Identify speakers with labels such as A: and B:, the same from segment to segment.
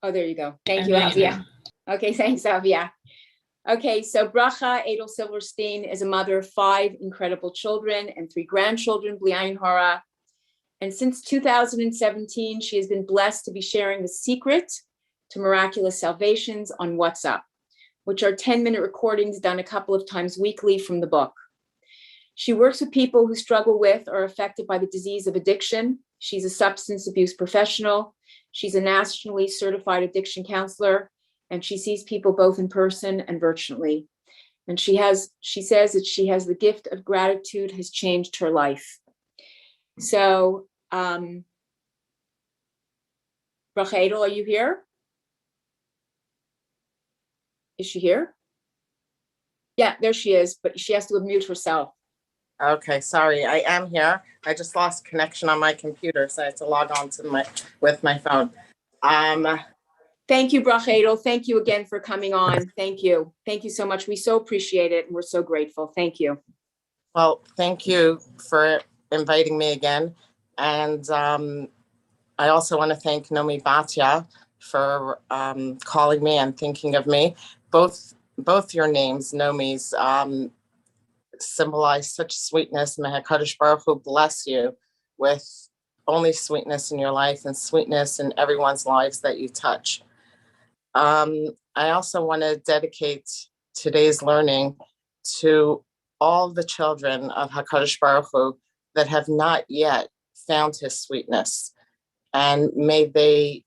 A: Oh, there you go. Thank you, Avia. Okay, thanks, Avia. Okay, so Bracha Adel Silverstein is a mother of 5 incredible children and 3 grandchildren, Bli Ayin Hara. And since 2017, she has been blessed to be sharing the secret to miraculous salvations on WhatsApp, which are 10-minute recordings done a couple of times weekly from the book. She works with people who struggle with or are affected by the disease of addiction. She's a substance abuse professional. She's a nationally certified addiction counselor, and she sees people both in person and virtually. And she says that she has the gift of gratitude has changed her life. So, Bracha Adel, are you here? Is she here? Yeah, there she is, but she has to mute herself.
B: Okay, sorry, I am here. I just lost connection on my computer, so I had to log on to with my phone.
A: Thank you, Bracha Adel. Thank you again for coming on. Thank you. Thank you so much. We so appreciate it, and we're so grateful. Thank you.
B: Well, thank you for inviting me again. And I also want to thank Nomi Batya for calling me and thinking of me. Both your names, Nomi's, symbolize such sweetness. May HaKadosh Baruch Hu bless you with only sweetness in your life and sweetness in everyone's lives that you touch. I also want to dedicate today's learning to all the children of HaKadosh Baruch Hu that have not yet found his sweetness. And may they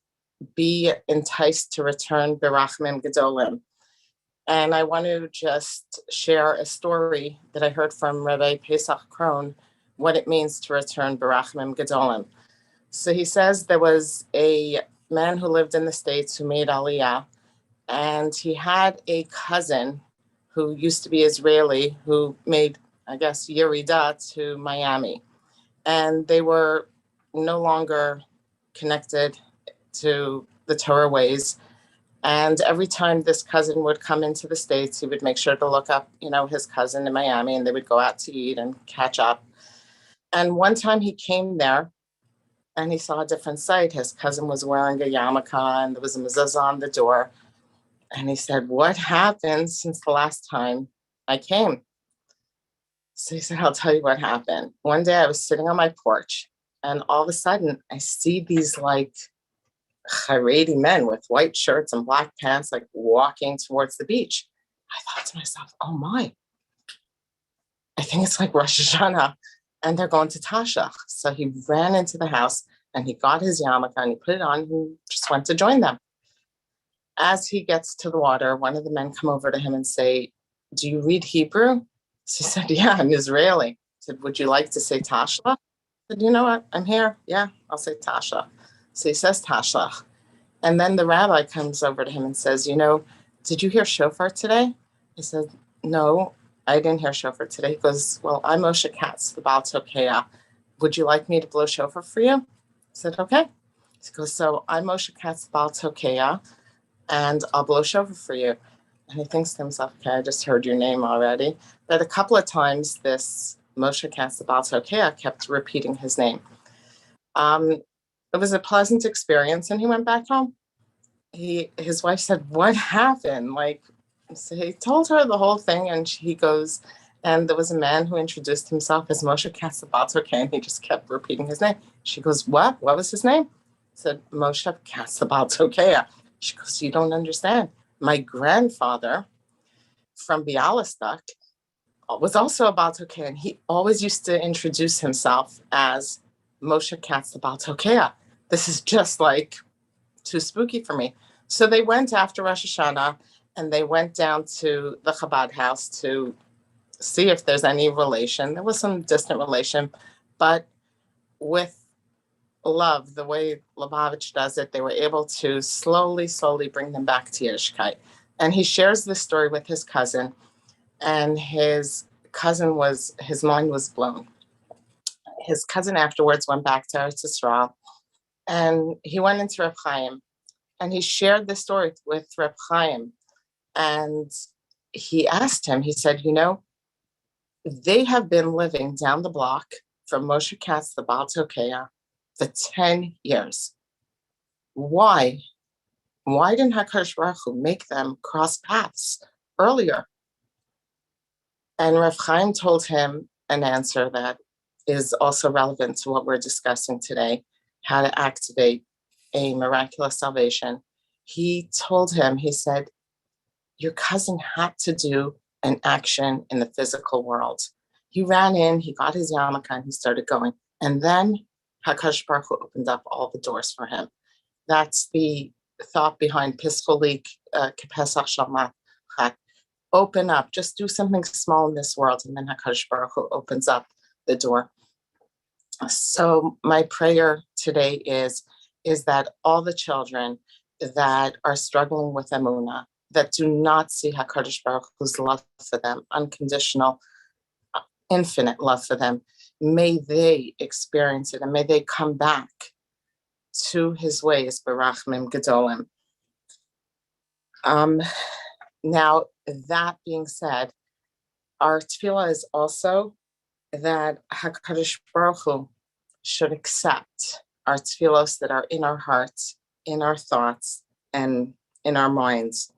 B: be enticed to return Berachmim Gedolim. And I want to just share a story that I heard from Rabbi Pesach Kron, what it means to return Berachmim Gedolim. So he says there was a man who lived in the States who made Aliyah, and he had a cousin who used to be Israeli who made, I guess, Yerida to Miami. And they were no longer connected to the Torah ways. And every time this cousin would come into the States, he would make sure to look up, his cousin in Miami, and they would go out to eat and catch up. And one time he came there and he saw a different sight. His cousin was wearing a yarmulke and there was a mezuzah on the door. And he said, "What happened since the last time I came?" So he said, "I'll tell you what happened. One day I was sitting on my porch and all of a sudden I see these like Haredi men with white shirts and black pants, like walking towards the beach." I thought to myself, "Oh my, I think it's like Rosh Hashanah and they're going to Tashach." So he ran into the house and he got his yarmulke and he put it on and he just went to join them. As he gets to the water, one of the men come over to him and say, "Do you read Hebrew?" So he said, "Yeah, I'm Israeli." He said, "Would you like to say Tashlach?" I said, "You know what? I'm here. Yeah, I'll say Tashlach." So he says Tashlach. And then the rabbi comes over to him and says, "Did you hear shofar today?" He said, "No, I didn't hear shofar today." He goes, "Well, I'm Moshe Katz, the Baal Tokeya. Would you like me to blow shofar for you?" I said, "Okay." He goes, "So I'm Moshe Katz, the Baal Tokeya, and I'll blow shofar for you." And he thinks to himself, "Okay, I just heard your name already." But a couple of times this Moshe Katz, the Baal Tokeya, kept repeating his name. It was a pleasant experience, and he went back home. His wife said, "What happened?" So he told her the whole thing, and he goes, and there was a man who introduced himself as Moshe Katz, the Baal Tokeya, and he just kept repeating his name. She goes, "What? What was his name?" He said, "Moshe Katz, the Baal Tokeya." She goes, "You don't understand. My grandfather from Bialystok was also a Baal Tokeya, and he always used to introduce himself as Moshe Katz, the Baal Tokeya. This is just like too spooky for me." So they went after Rosh Hashanah and they went down to the Chabad house to see if there's any relation. There was some distant relation, but with love, the way Lubavitch does it, they were able to slowly bring them back to Yiddishkeit. And he shares this story with his cousin, and his mind was blown. His cousin afterwards went back to Eretz Yisrael, and he went into Reb Chaim, and he shared the story with Reb Chaim, and he asked him, he said, they have been living down the block from Moshe Katz, the Baal Tokeya, for 10 years. Why Why didn't HaKadosh Baruch Hu make them cross paths earlier? And Rav Chaim told him an answer that is also relevant to what we're discussing today, how to activate a miraculous salvation. He told him, he said, your cousin had to do an action in the physical world. He ran in, he got his yarmulke, and he started going. And then HaKadosh Baruch Hu opened up all the doors for him. That's the thought behind Pischolik Kepesach Shalmat. Open up, just do something small in this world, and then HaKadosh Baruch Hu opens up the door. So my prayer today is that all the children that are struggling with Emunah, that do not see HaKadosh Baruch Hu's love for them, unconditional, infinite love for them, may they experience it, and may they come back to his ways, Barachmim Gedolim. Now, that being said, our tefillah is also that HaKadosh Baruch Hu should accept our tefillos that are in our hearts, in our thoughts, and in our minds.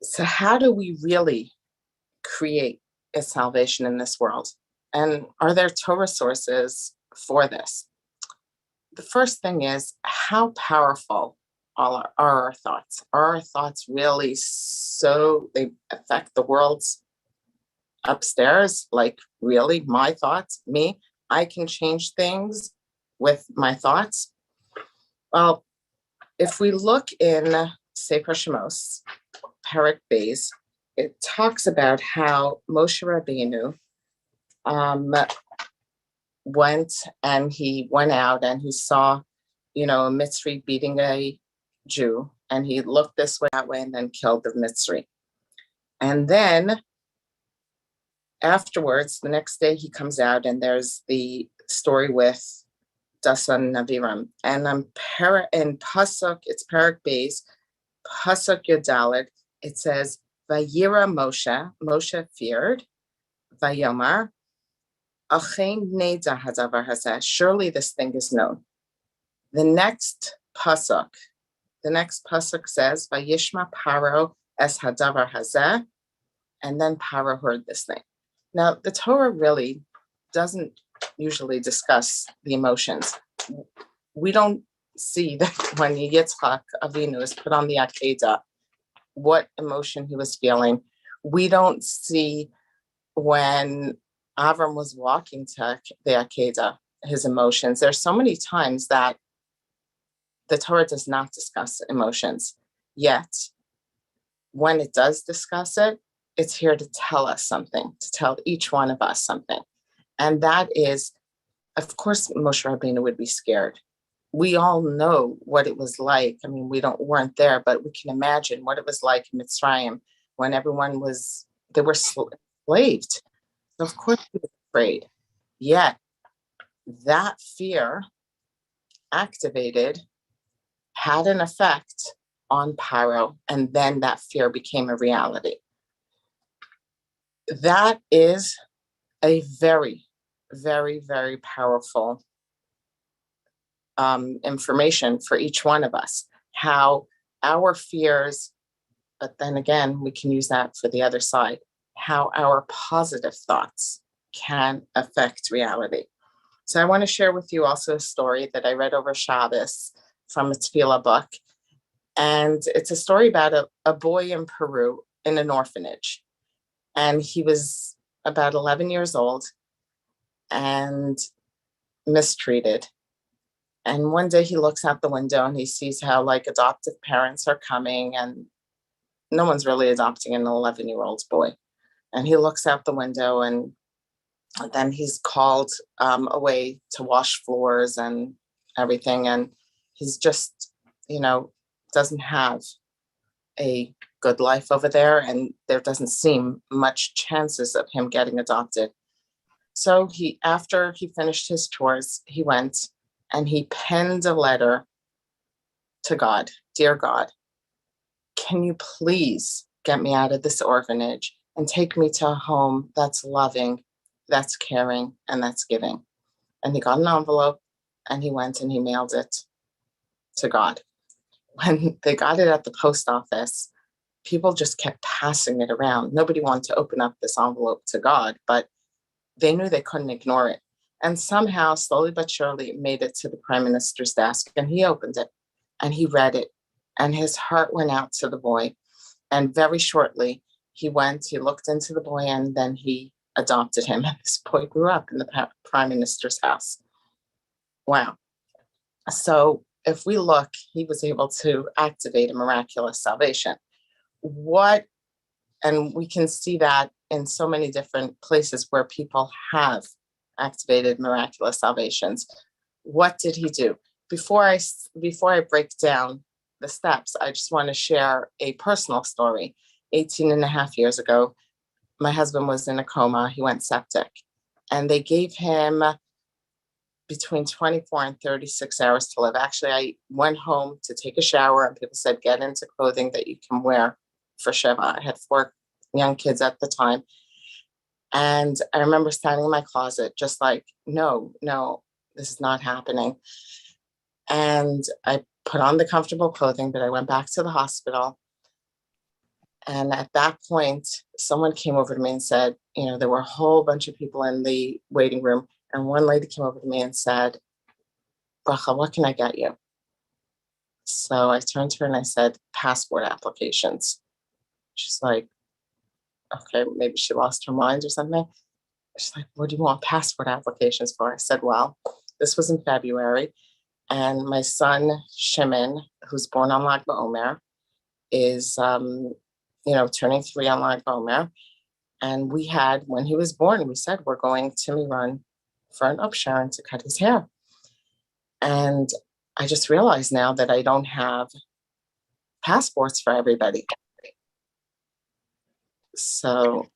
B: So how do we really create a salvation in this world? And are there Torah sources for this? The first thing is, how powerful are our thoughts? Are our thoughts really so they affect the world's upstairs? Like, really, my thoughts, me, I can change things with my thoughts? Well, if we look in Sefer Shemos, Perek Beis, it talks about how Moshe Rabbeinu went out and he saw, a Mitzri beating a Jew, and he looked this way, that way, and then killed the Mitzri. And then afterwards, the next day, he comes out, and there's the story with Dasan Naviram. And in Pasuk, it's Perek Beis, Pasuk Yodalet, it says, Vayira Moshe feared, Vayomar, Achein Neda Hadavar Hazeh, surely this thing is known. The next pasuk says, Vayishma Paro es Hadavar Hazeh, and then Paro heard this thing. Now, the Torah really doesn't usually discuss the emotions. We don't see that when Yitzchak Avinu is put on the Akedah, what emotion he was feeling. We don't see when Avram was walking to the Akedah, his emotions. There's so many times that the Torah does not discuss emotions. Yet, when it does discuss it, it's here to tell us something, to tell each one of us something. And that is, of course, Moshe Rabbeinu would be scared. We all know what it was like. I mean, weren't there, but we can imagine what it was like in Mitzrayim when they were enslaved. So of course he was afraid. Yet that fear activated, had an effect on Paro, and then that fear became a reality. That is a very, very, very powerful information for each one of us, how our fears, but then again, we can use that for the other side, how our positive thoughts can affect reality. So I want to share with you also a story that I read over Shabbos from a tefillah book. And it's a story about a boy in Peru in an orphanage. And he was about 11 years old and mistreated. And one day he looks out the window and he sees how adoptive parents are coming, and no one's really adopting an 11-year-old boy. And he looks out the window, and then he's called away to wash floors and everything. And he's just, doesn't have a good life over there. And there doesn't seem much chances of him getting adopted. So after he finished his chores, he went and he penned a letter to God. Dear God, can you please get me out of this orphanage and take me to a home that's loving, that's caring, and that's giving? And he got an envelope and he went and he mailed it to God. When they got it at the post office, people just kept passing it around. Nobody wanted to open up this envelope to God, but they knew they couldn't ignore it. And somehow, slowly but surely, it made it to the prime minister's desk, and he opened it and he read it, and his heart went out to the boy. And very shortly, he looked into the boy, and then he adopted him. And this boy grew up in the prime minister's house. Wow. So if we look, he was able to activate a miraculous salvation. And we can see that in so many different places where people have activated miraculous salvations. What did he do? Before I break down the steps, I just want to share a personal story. 18 and a half years ago, my husband was in a coma. He went septic, and they gave him between 24 and 36 hours to live. Actually, I went home to take a shower, and people said, get into clothing that you can wear for Shiva. I had 4 young kids at the time. And I remember standing in my closet, just like, no, this is not happening. And I put on the comfortable clothing, but I went back to the hospital. And at that point, someone came over to me and said, there were a whole bunch of people in the waiting room. And one lady came over to me and said, Bracha, what can I get you? So I turned to her and I said, passport applications. She's like, okay, maybe she lost her mind or something. She's like, what do you want passport applications for? I said, well, this was in February. And my son, Shimon, who's born on Lag BaOmer, is, turning 3 on Lag BaOmer. And when he was born, we said, we're going to Miran for an upsharon to cut his hair. And I just realized now that I don't have passports for everybody. So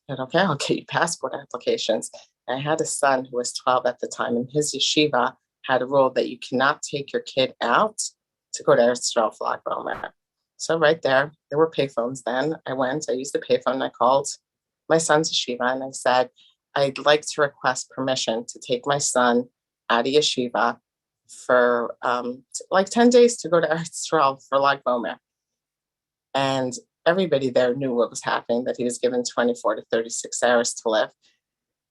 B: I said, okay, I'll get you passport applications. And I had a son who was 12 at the time, and his yeshiva had a rule that you cannot take your kid out to go to Eretz Yisrael for Lag BaOmer. So right there were payphones then. I used the payphone, and I called my son's yeshiva, and I said, I'd like to request permission to take my son out of yeshiva for 10 days to go to Eretz Yisrael for Lag BaOmer. And everybody there knew what was happening, that he was given 24 to 36 hours to live.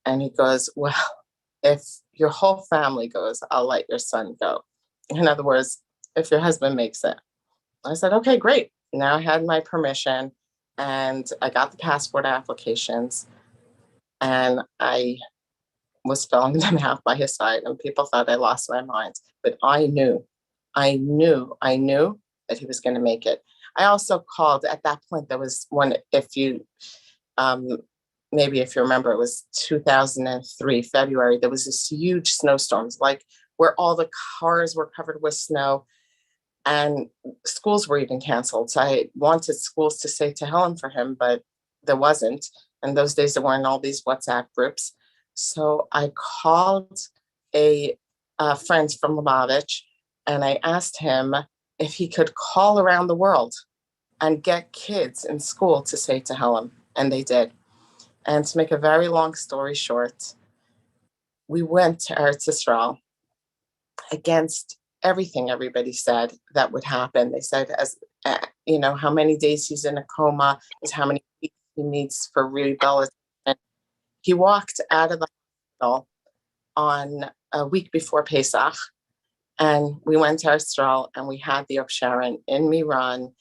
B: And he goes, well, if your whole family goes, I'll let your son go. In other words, if your husband makes it. I said, okay, great. Now I had my permission, and I got the passport applications, and I was filling them out by his side, and people thought I lost my mind. But I knew that he was going to make it. I also called at that point. There was one, maybe if you remember, it was 2003, February. There was this huge snowstorms, like where all the cars were covered with snow, and schools were even canceled. So I wanted schools to say Tehillim for him, but there wasn't. And those days there weren't all these WhatsApp groups. So I called a friend from Lubavitch, and I asked him if he could call around the world and get kids in school to say Tehillim, and they did. And to make a very long story short, we went to Eretz Yisrael against everything everybody said that would happen. They said, how many days he's in a coma, is how many weeks he needs for rehabilitation. He walked out of the hospital on a week before Pesach, and we went to Eretz Yisrael, and we had the upsharon in Miran,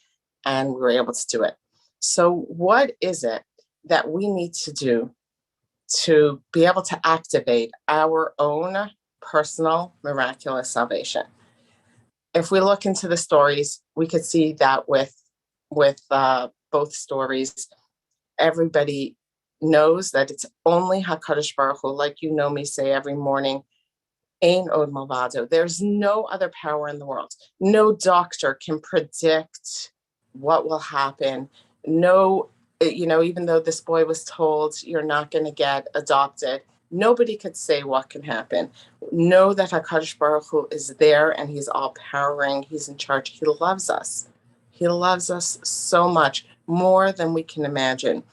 B: and we were able to do it. So what is it that we need to do to be able to activate our own personal miraculous salvation? If we look into the stories, we could see that with both stories, everybody knows that it's only HaKadosh Baruch Hu, like me say every morning, Ein od malvado. There's no other power in the world. No doctor can predict what will happen. No, even though this boy was told you're not going to get adopted, nobody could say what can happen. Know that HaKadosh Baruch Hu is there, and he's all-powering. He's in charge. He loves us. He loves us so much, more than we can imagine.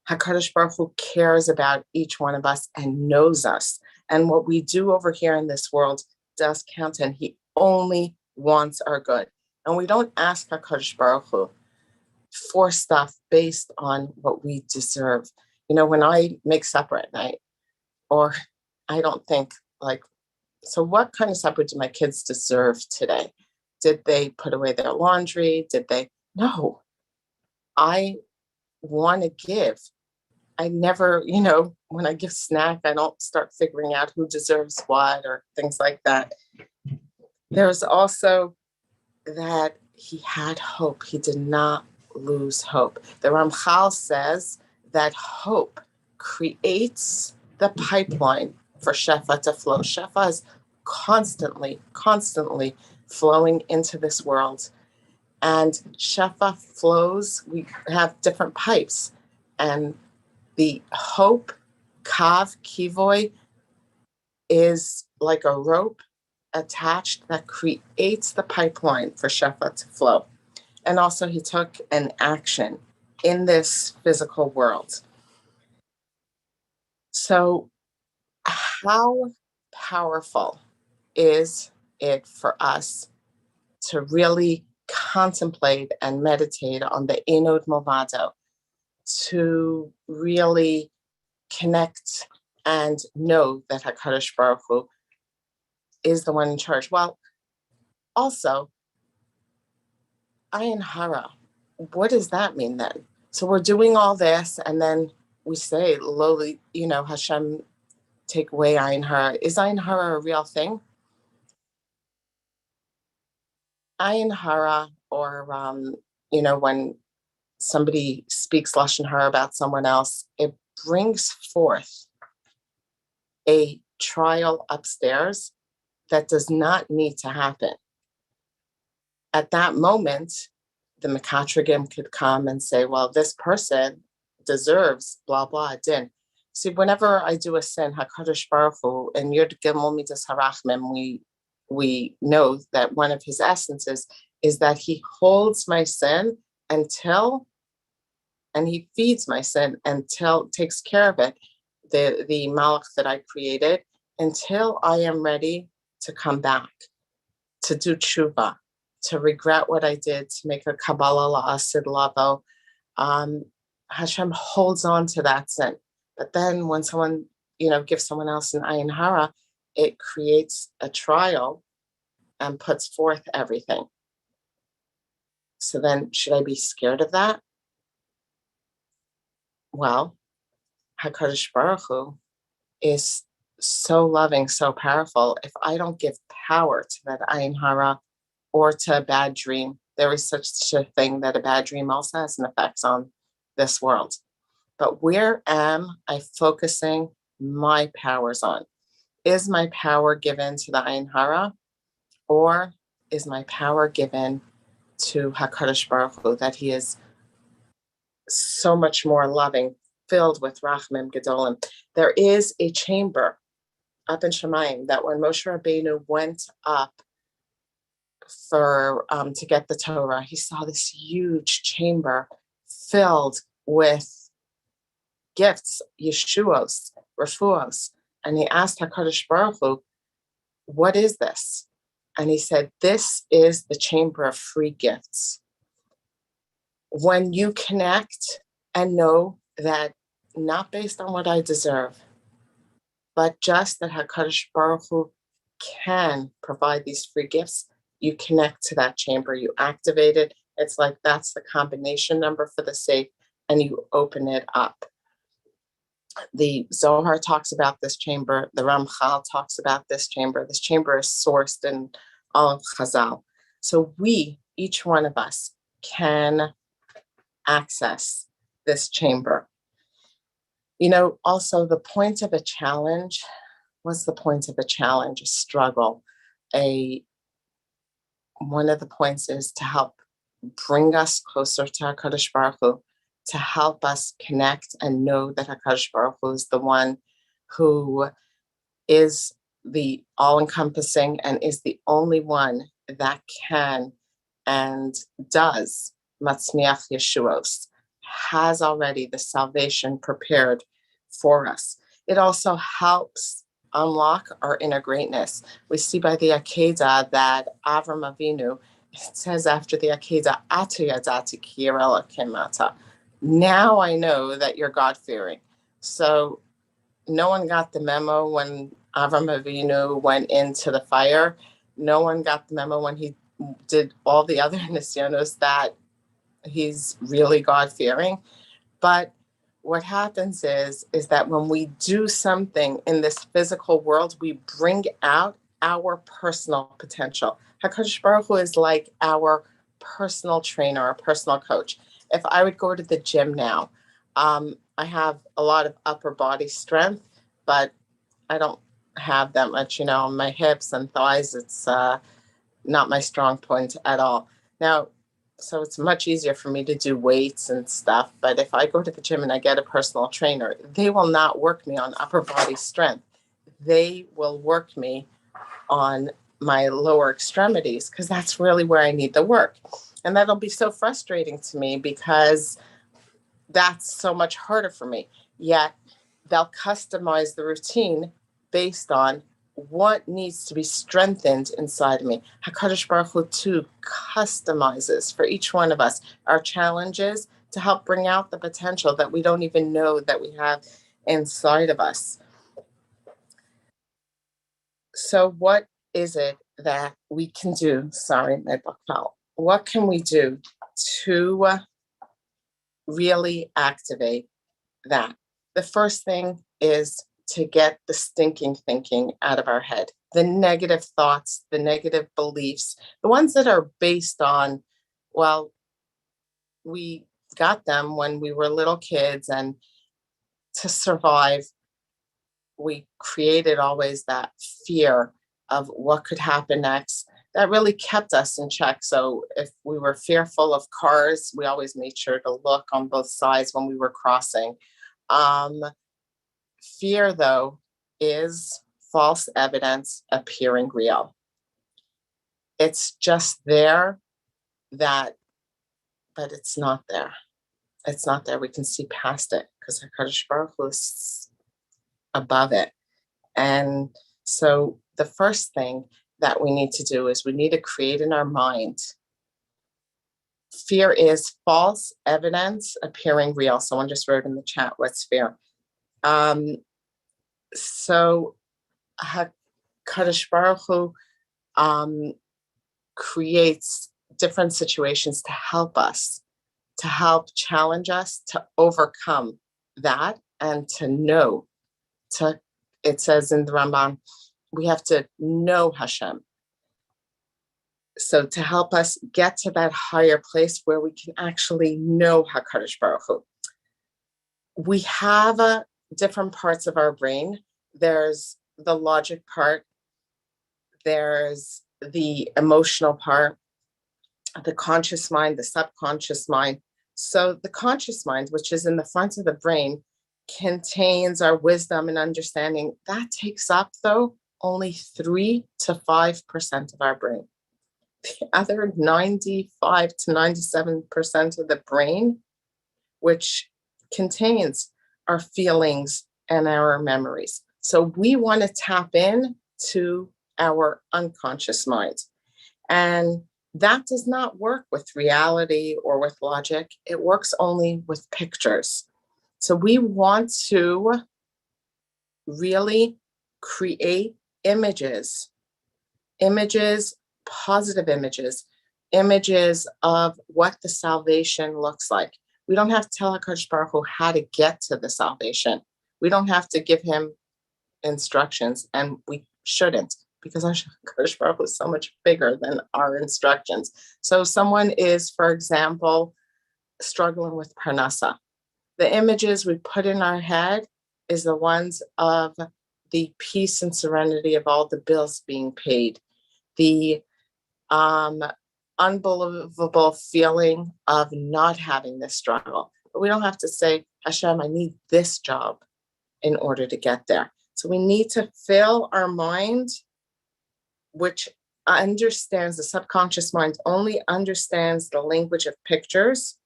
B: HaKadosh Baruch Hu cares about each one of us and knows us. And what we do over here in this world does count, and he only wants our good. And we don't ask HaKadosh Baruch Hu for stuff based on what we deserve. When I make supper at night, or I don't think like, so what kind of supper do my kids deserve today? Did they put away their laundry? No, I want to give. I never, when I give snack, I don't start figuring out who deserves what or things like that. There's also that he had hope. He did not lose hope. The Ramchal says that hope creates the pipeline for Shefa to flow. Shefa is constantly flowing into this world. And Shefa flows, we have different pipes. And the hope, Kav, Kivoy, is like a rope attached that creates the pipeline for Shefa to flow. And also he took an action in this physical world. So how powerful is it for us to really contemplate and meditate on the Enod Movado, to really connect and know that HaKadosh Baruch Hu is the one in charge? Well, also, Ayin Hara, what does that mean then? So we're doing all this, and then we say, lowly, Hashem, take away Ayin Hara. Is Ayin Hara a real thing? Ayin Hara, or, when somebody speaks Lashon Hara about someone else, it brings forth a trial upstairs that does not need to happen. At that moment, the Mekatragim could come and say, well, this person deserves blah, blah, din. See, whenever I do a sin, HaKadosh Baruch Hu, and Yud Gimel Midas Harachmim, we know that one of his essences is that he holds my sin and he feeds my sin until, takes care of it, the malach that I created, until I am ready to come back, to do tshuva, to regret what I did, to make a Kabbalah la'asid lavo. Hashem holds on to that sin. But then when someone, gives someone else an Ayin Hara, it creates a trial and puts forth everything. So then, should I be scared of that? Well, HaKadosh Baruch Hu is so loving, so powerful. If I don't give power to that Ayin Hara or to a bad dream, there is such a thing that a bad dream also has an effect on this world. But where am I focusing my powers on? Is my power given to the Ayin Hara, or is my power given to HaKadosh Baruch Hu, that he is so much more loving, filled with Rachmim Gedolim? There is a chamber up in Shemayim that when Moshe Rabbeinu went up for to get the Torah, he saw this huge chamber filled with gifts, Yeshuos, Refuos, and he asked HaKadosh Baruch Hu, what is this? And he said, this is the chamber of free gifts. When you connect and know that not based on what I deserve, but just that HaKadosh Baruch Hu can provide these free gifts, you connect to that chamber, you activate it. It's like that's the combination number for the safe, and you open it up. The Zohar talks about this chamber. The Ramchal talks about this chamber. This chamber is sourced in all of Chazal. So we, each one of us, can access this chamber. Also the point of a challenge, what's the point of a challenge? A struggle. One of the points is to help bring us closer to HaKadosh Baruch Hu, to help us connect and know that HaKadosh Baruch Hu is the one who is the all-encompassing and is the only one that can and does Matzmiach Yeshuos, has already the salvation prepared for us. It also helps unlock our inner greatness. We see by the Akedah that Avram Avinu, it says after the Akedah, Atu yadati ki Elokim ata. Now I know that you're God-fearing. So no one got the memo when Avram Avinu went into the fire. No one got the memo when he did all the other nisyonos that he's really God-fearing. But what happens is that when we do something in this physical world, we bring out our personal potential. HaKadosh Baruch Hu is like our personal trainer, a personal coach. If I would go to the gym now, I have a lot of upper body strength, but I don't have that much, my hips and thighs. It's not my strong point at all. Now, so it's much easier for me to do weights and stuff. But if I go to the gym and I get a personal trainer, they will not work me on upper body strength. They will work me on my lower extremities because that's really where I need the work. And that'll be so frustrating to me because that's so much harder for me. Yet they'll customize the routine based on what needs to be strengthened inside of me. HaKadosh Baruch Hu too customizes for each one of us our challenges to help bring out the potential that we don't even know that we have inside of us. So what is it that we can do? Sorry, my book fell. What can we do to really activate that? The first thing is to get the stinking thinking out of our head, the negative thoughts, the negative beliefs, the ones that are based on, well, we got them when we were little kids, and to survive, we created always that fear of what could happen next. That really kept us in check. So if we were fearful of cars, we always made sure to look on both sides when we were crossing. Fear, though, is false evidence appearing real. It's just there, but it's not there. It's not there. We can see past it because HaKadosh Baruch Hu is above it. And so the first thing that we need to do is we need to create in our mind. Fear is false evidence appearing real. Someone just wrote in the chat, what's fear? So HaKadosh Baruch Hu creates different situations to help us, to help challenge us, to overcome that, and to know. It says in the Rambam, we have to know Hashem. So to help us get to that higher place where we can actually know HaKadosh Baruch Hu. We have different parts of our brain. There's the logic part, there's the emotional part, the conscious mind, the subconscious mind. So the conscious mind, which is in the front of the brain, contains our wisdom and understanding. That takes up, though, only 3 to 5% of our brain. The other 95 to 97% of the brain, which contains our feelings and our memories. So we want to tap in to our unconscious mind. And that does not work with reality or with logic. It works only with pictures. So we want to really create images, positive images of what the salvation looks like. We don't have to tell HaKadosh Baruch Hu how to get to the salvation. We don't have to give him instructions, and we shouldn't, because HaKadosh Baruch Hu is so much bigger than our instructions. So someone is, for example, struggling with parnasa. The images we put in our head is the ones of the peace and serenity of all the bills being paid, the unbelievable feeling of not having this struggle. But we don't have to say, Hashem, I need this job in order to get there. So we need to fill our mind, which understands, the subconscious mind only understands the language of pictures.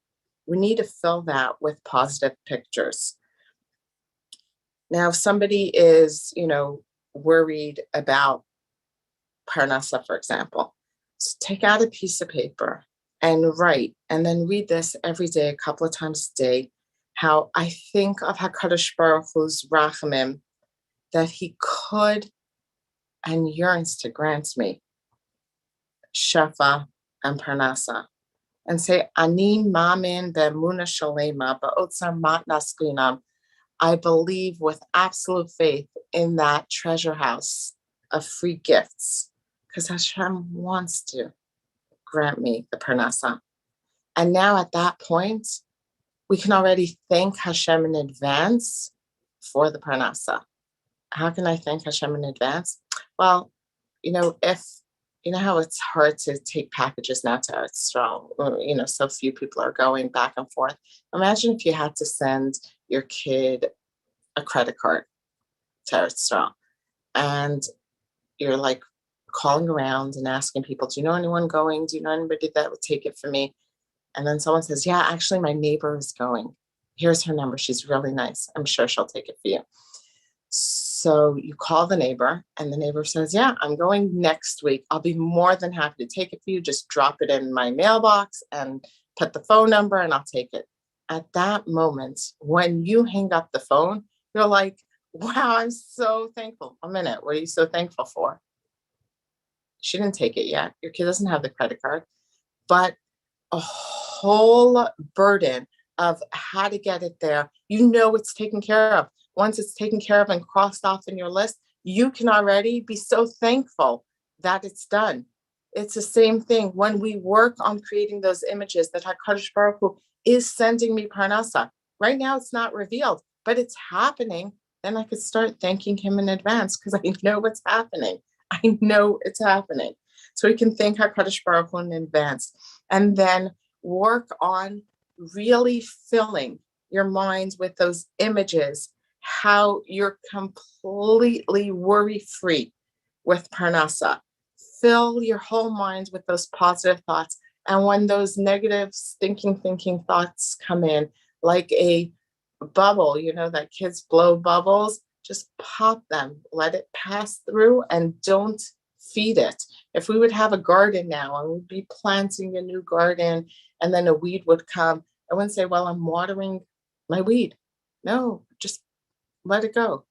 B: We need to fill that with positive pictures. Now, if somebody is, worried about Parnasa, for example, so take out a piece of paper and write, and then read this every day, a couple of times a day, how I think of HaKadosh Baruch Hu's rachamim, that he could and yearns to grant me Shefa and Parnasa. And say, Ani mamin be'emuna shalema ba'otzar matnas klinam. I believe with absolute faith in that treasure house of free gifts, because Hashem wants to grant me the Parnasa. And now at that point, we can already thank Hashem in advance for the Parnasa. How can I thank Hashem in advance? Well, if you know how it's hard to take packages now to Eretz Yisrael, so few people are going back and forth. Imagine if you had to send your kid a credit card to Eretz Yisrael, and you're like calling around and asking people, do you know anyone going? Do you know anybody that would take it for me? And then someone says, yeah, actually my neighbor is going. Here's her number. She's really nice. I'm sure she'll take it for you. So you call the neighbor, and the neighbor says, yeah, I'm going next week. I'll be more than happy to take it for you. Just drop it in my mailbox and put the phone number and I'll take it. At that moment, when you hang up the phone, you're like, wow, I'm so thankful. A minute, what are you so thankful for? She didn't take it yet. Your kid doesn't have the credit card, but a whole burden of how to get it there. It's taken care of. Once it's taken care of and crossed off in your list, you can already be so thankful that it's done. It's the same thing when we work on creating those images that HaKadosh Baruch Hu is sending me Parnasa. Right now it's not revealed, but it's happening. Then I could start thanking him in advance because I know what's happening. I know it's happening. So we can thank HaKadosh Baruch Hu in advance, and then work on really filling your minds with those images, how you're completely worry-free with Parnasa. Fill your whole mind with those positive thoughts. And when those negative, thinking thoughts come in, like a bubble, that kids blow bubbles, just pop them, let it pass through, and don't feed it. If we would have a garden now and we'd be planting a new garden, and then a weed would come, I wouldn't say, well, I'm watering my weed. No, just let it go.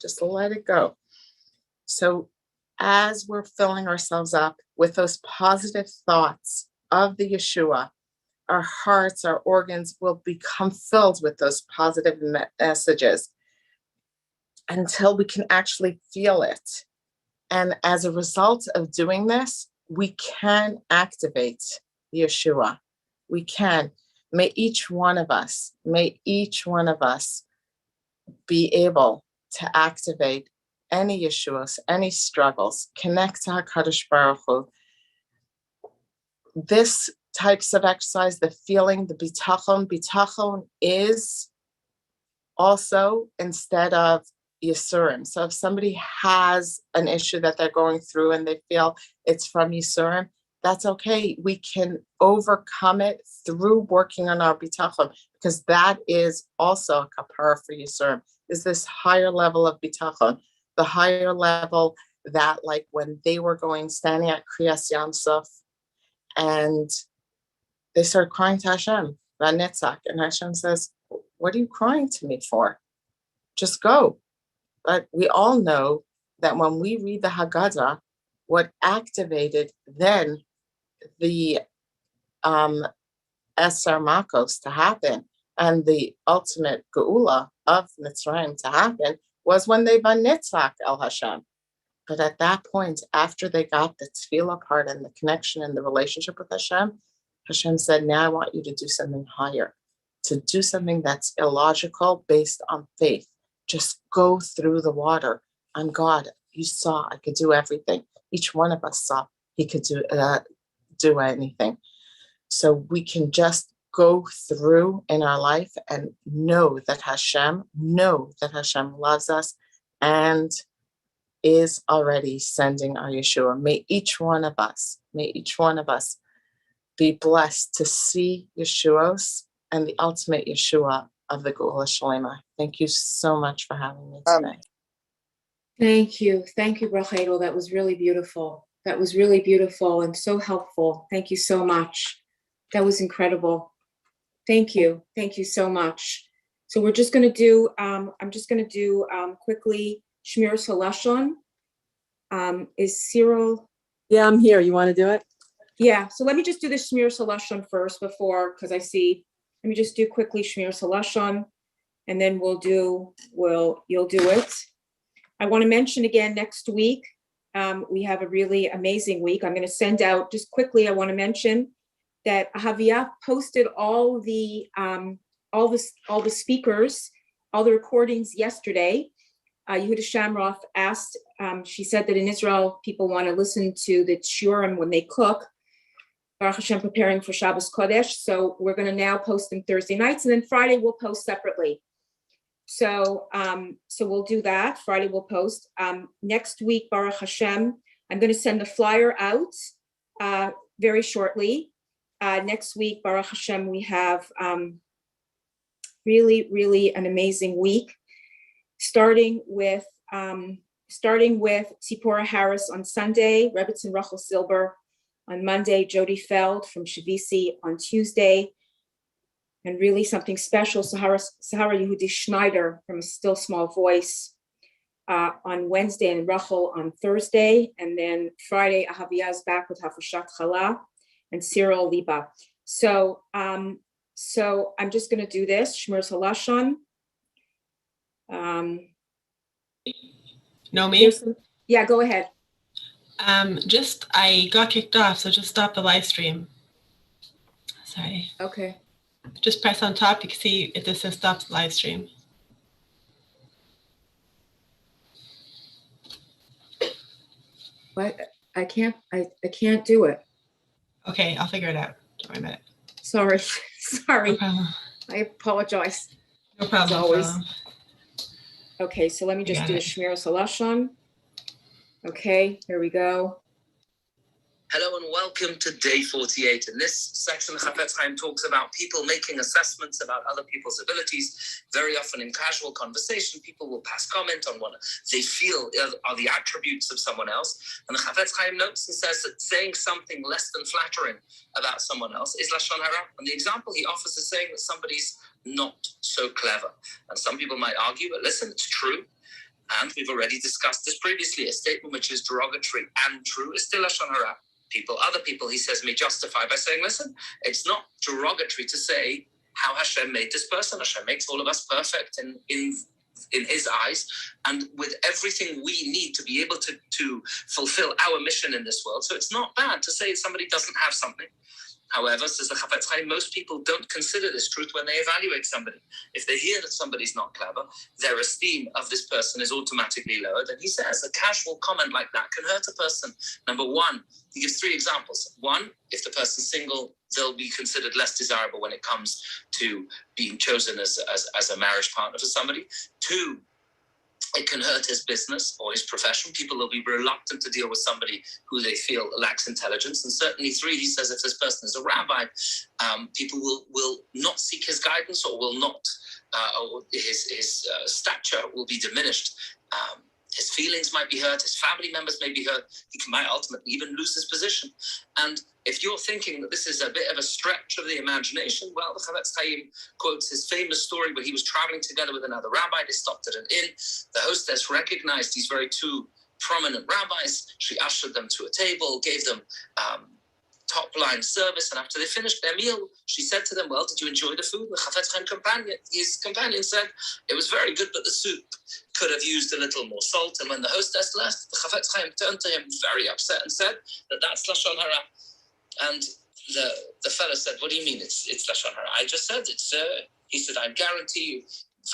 B: Just let it go. So as we're filling ourselves up with those positive thoughts of the Yeshua, our hearts, our organs will become filled with those positive messages until we can actually feel it. And as a result of doing this, we can activate Yeshua. We can. May each one of us be able to activate any Yeshuas, any struggles, connect to HaKadosh Baruch Hu. This types of exercise, the feeling, the bitachon is also instead of Yisurim. So if somebody has an issue that they're going through and they feel it's from Yisurim, that's okay. We can overcome it through working on our bitachon, because that is also a kapara for Yisurim, is this higher level of bitachon, the higher level that, like when they were standing at Kriyas Yamsuf, and they started crying to Hashem, Vanitzak, and Hashem says, what are you crying to me for? Just go. But we all know that when we read the Haggadah, what activated then the Eser Makos to happen and the ultimate Geula of Mitzrayim to happen was when they Vanitzak El Hashem. But at that point, after they got the tefillah part and the connection and the relationship with Hashem, Hashem said, now I want you to do something higher, to do something that's illogical based on faith. Just go through the water. I'm God. You saw I could do everything. Each one of us saw he could do anything. So we can just go through in our life and know that Hashem loves us and is already sending our Yeshua. May each one of us be blessed to see Yeshuos and the ultimate Yeshua of the Geula Shalema. Thank you so much for having me today.
A: Thank you. Thank you, Bracha Edel. That was really beautiful. That was really beautiful and so helpful. Thank you so much. That was incredible. Thank you. Thank you so much. So we're just going to do, I'm just going to do quickly Shmiras Halashon. Is Cyril?
C: Yeah, I'm here. You want to do it?
A: Yeah. So let me just do the Shmiras Halashon first before, because I see, let me just do quickly Shmiras Halashon, and then you'll do it. I want to mention again next week, we have a really amazing week. I'm going to send out just quickly. I want to mention that Havia posted all the speakers, all the recordings yesterday. Yehuda Shamroff asked, she said that in Israel, people want to listen to the shiurim when they cook. Baruch Hashem, preparing for Shabbos Kodesh. So we're going to now post them Thursday nights, and then Friday we'll post separately. So we'll do that. Friday we'll post. Next week, Baruch Hashem, I'm going to send the flyer out very shortly. Next week, Baruch Hashem, we have really, really an amazing week, starting with Tzipora Harris on Sunday, Rebbetzin Rachel Silber on Monday, Jody Feld from Shavisi on Tuesday, and really something special, Sahara Yehudi Schneider from A Still Small Voice on Wednesday, and Rachel on Thursday, and then Friday, Ahavia is back with Hafushat Chala and Cyril Liba. So I'm just going to do this, Shmiras Halashon.
D: Nomi?
A: Yeah, go ahead.
D: I got kicked off, so just stop the live stream. Sorry.
A: Okay.
D: Just press on top. You can see if this says stop the live stream.
A: But I can't do it.
D: Okay, I'll figure it out. Don't worry about it.
A: Sorry.
D: No problem.
A: I apologize.
D: No problem.
A: As always. Okay, so let me just do a
D: it.
A: Shmiras Halashon. Okay, here we go.
E: Hello and welcome to day 48. In this section, Chafetz Chaim talks about people making assessments about other people's abilities. Very often in casual conversation, people will pass comment on what they feel are the attributes of someone else. And the Chafetz Chaim notes and says that saying something less than flattering about someone else is Lashon Hara. And the example he offers is saying that somebody's not so clever. And some people might argue, but listen, it's true. And we've already discussed this previously. A statement which is derogatory and true is still Lashon Hara. Other people, he says, may justify by saying, listen, it's not derogatory to say how Hashem made this person. Hashem makes all of us perfect in his eyes, and with everything we need to be able to fulfill our mission in this world. So it's not bad to say somebody doesn't have something. However, says the Chafetz Chaim, most people don't consider this truth when they evaluate somebody. If they hear that somebody's not clever, their esteem of this person is automatically lowered. And he says a casual comment like that can hurt a person. Number one, he gives three examples. One, if the person's single, they'll be considered less desirable when it comes to being chosen as a marriage partner for somebody. Two, it can hurt his business or his profession. People will be reluctant to deal with somebody who they feel lacks intelligence. And certainly three, he says, if this person is a rabbi, people will not seek his guidance or will not, or his stature will be diminished. His feelings might be hurt, his family members may be hurt, he might ultimately even lose his position. And if you're thinking that this is a bit of a stretch of the imagination, well, the Chafetz Chaim quotes his famous story where he was traveling together with another rabbi. They stopped at an inn. The hostess recognized these two prominent rabbis. She ushered them to a table, gave them top-line service, and after they finished their meal, she said to them, well, did you enjoy the food? The Chafetz Chaim his companion said, it was very good, but the soup could have used a little more salt. And when the hostess left, the Chafetz Chaim turned to him very upset and said that that's Lashon Hara. And the fellow said, what do you mean it's Lashon Hara? I just said it's, he said, I guarantee you,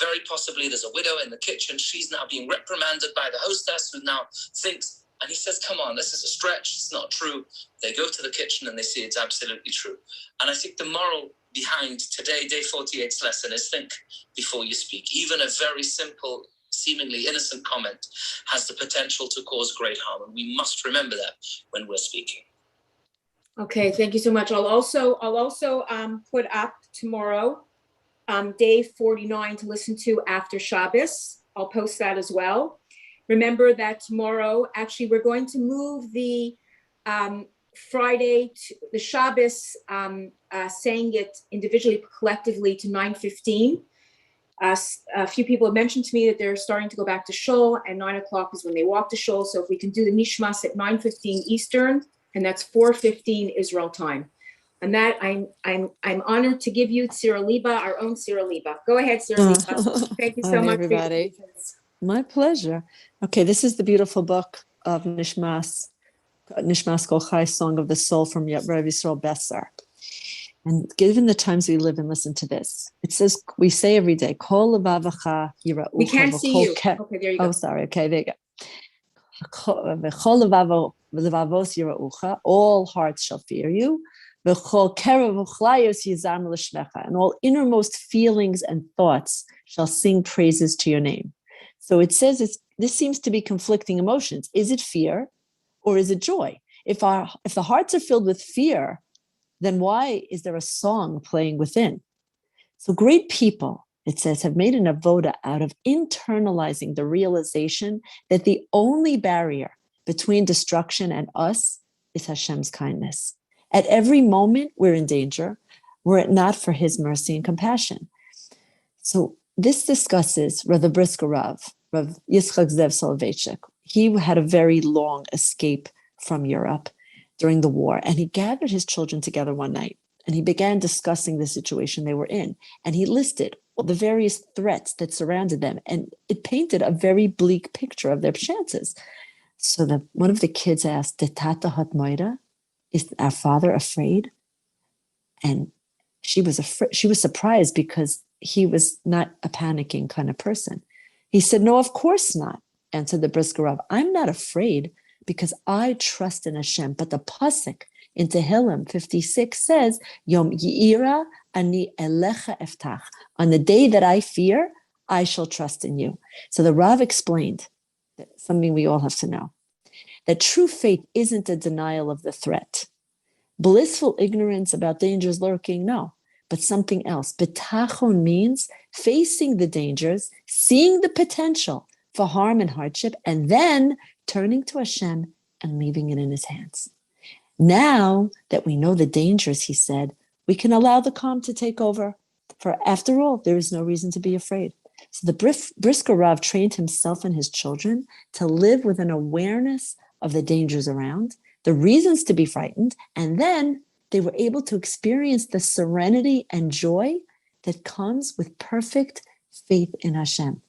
E: very possibly there's a widow in the kitchen. She's now being reprimanded by the hostess who now thinks. And he says, come on, this is a stretch. It's not true. They go to the kitchen and they see it's absolutely true. And I think the moral behind today, day 48's lesson is think before you speak. Even a very simple, seemingly innocent comment has the potential to cause great harm. And we must remember that when we're speaking.
A: Okay, thank you so much. I'll also put up tomorrow day 49 to listen to after Shabbos. I'll post that as well. Remember that tomorrow, actually, we're going to move the Friday to the Shabbos, saying it individually, collectively to 9:15. A few people have mentioned to me that they're starting to go back to shul, and 9:00 is when they walk to shul. So if we can do the nishmas at 9:15 Eastern, and that's 4:15 Israel time. And that I'm honored to give you Tzira Liba, our own Tzira Liba. Go ahead, Tzira Liba. Thank you so
C: Hi,
A: much,
C: everybody.
A: for your patience.
C: My pleasure. Okay, this is the beautiful book of Nishmat Kol Chai, Song of the Soul from Rav Yisrael Besser. And given the times we live in, listen to this. It says, we say every day, Kol levavacha yira'ucha.
A: We can't see you. Okay, there you go.
C: Oh, sorry. Okay, there you go. Kol levavos yira'ucha. All hearts shall fear you. And all innermost feelings and thoughts shall sing praises to your name. So it says this seems to be conflicting emotions. Is it fear or is it joy? If the hearts are filled with fear, then why is there a song playing within? So great people, it says, have made an avoda out of internalizing the realization that the only barrier between destruction and us is Hashem's kindness. At every moment, we're in danger, were it not for his mercy and compassion. So this discusses Rav Brisker Rav Yitzchak Zev Soloveitchik. He had a very long escape from Europe during the war, and he gathered his children together one night, and he began discussing the situation they were in, and he listed all the various threats that surrounded them, and it painted a very bleak picture of their chances. So one of the kids asked, "Tata hat moira? Is our father afraid?" And she was afraid. She was surprised because he was not a panicking kind of person. He said, "No, of course not," answered the Brisker Rav. "I'm not afraid because I trust in Hashem." But the pasuk in Tehillim 56 says, "Yom Yi'ira ani elecha eftach." On the day that I fear, I shall trust in you. So the Rav explained that something we all have to know, that true faith isn't a denial of the threat. Blissful ignorance about dangers lurking, no, but something else. Betachon means facing the dangers, seeing the potential for harm and hardship, and then turning to Hashem and leaving it in his hands. Now that we know the dangers, he said, we can allow the calm to take over. For after all, there is no reason to be afraid. So the Brisker Rav trained himself and his children to live with an awareness of the dangers around, the reasons to be frightened, and then they were able to experience the serenity and joy that comes with perfect faith in Hashem.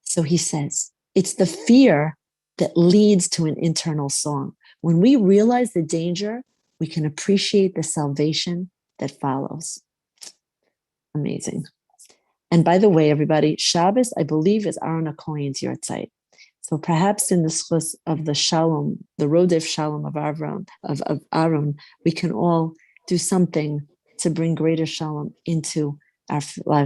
C: So he says, it's the fear that leads to an internal song. When we realize the danger, we can appreciate the salvation that follows. Amazing. And by the way, everybody, Shabbos, I believe, is Aaron HaKohen's Yortzeit. So perhaps in the schus of the Shalom, the Rodef Shalom of Aaron, we can all do something to bring greater Shalom into our lives.